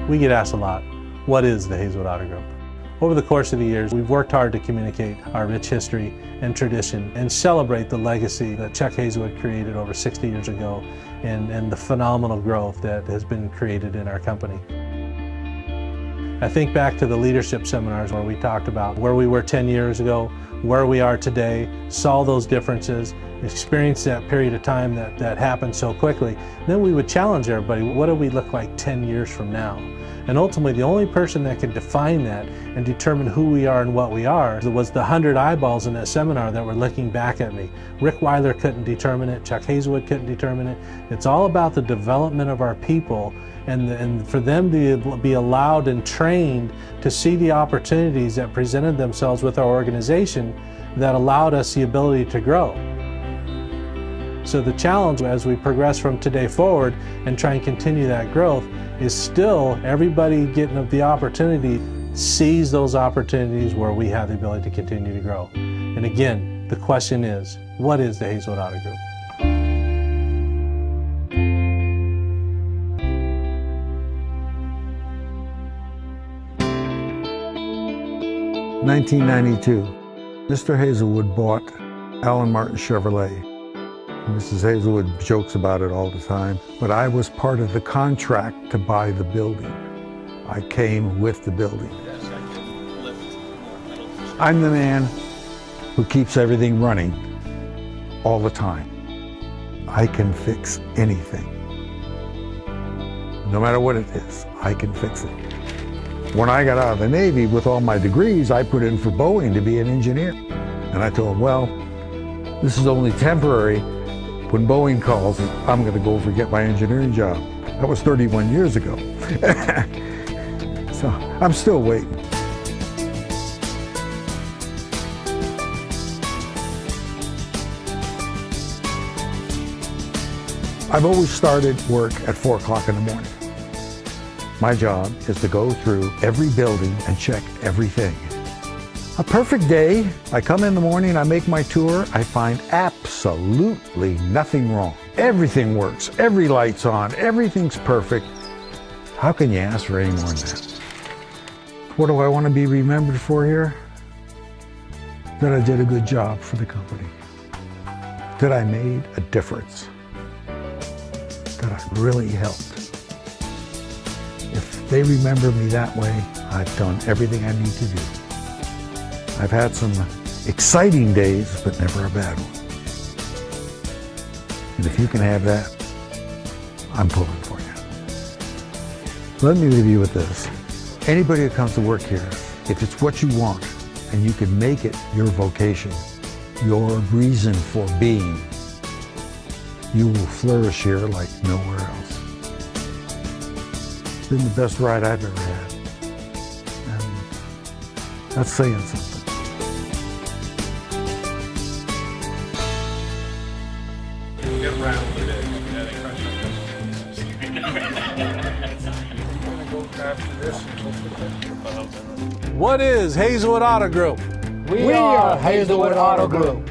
We get asked a lot, what is the Hazelwood Auto Group? Over the course of the years, we've worked hard to communicate our rich history and tradition and celebrate the legacy that Chuck Hazelwood created over 60 years ago and the phenomenal growth that has been created in our company. I think back to the leadership seminars where we talked about where we were 10 years ago, where we are today, saw those differences, experienced that period of time that happened so quickly. Then we would challenge everybody, what do we look like 10 years from now? And ultimately, the only person that could define that and determine who we are and what we are was the 100 eyeballs in that seminar that were looking back at me. Rick Weiler couldn't determine it, Chuck Hazelwood couldn't determine it. It's all about the development of our people and for them to be allowed and trained to see the opportunities that presented themselves with our organization that allowed us the ability to grow. So the challenge as we progress from today forward and try and continue that growth is still everybody getting the opportunity sees those opportunities where we have the ability to continue to grow. And again, the question is, what is the Hazelwood Auto Group? (1992). Mr. Hazelwood bought Allen Martin Chevrolet. Mrs. Hazelwood jokes about it all the time, but I was part of the contract to buy the building. I came with the building. I'm the man who keeps everything running all the time. I can fix anything. No matter what it is, I can fix it. When I got out of the Navy with all my degrees, I put in for Boeing to be an engineer. And I told them, well, this is only temporary. When Boeing calls, I'm going to go over and get my engineering job. That was 31 years ago. So I'm still waiting. I've always started work at 4 o'clock in the morning. My job is to go through every building and check everything. A perfect day, I come in the morning, I make my tour, I find absolutely nothing wrong. Everything works, every light's on, everything's perfect. How can you ask for any more than that? What do I want to be remembered for here? That I did a good job for the company. That I made a difference. That I really helped. If they remember me that way, I've done everything I need to do. I've had some exciting days, but never a bad one. And if you can have that, I'm pulling for you. Let me leave you with this. Anybody who comes to work here, if it's what you want and you can make it your vocation, your reason for being, you will flourish here like nowhere else. It's been the best ride I've ever had. And that's saying something. What is Hazelwood Auto Group? We are Hazelwood Auto Group.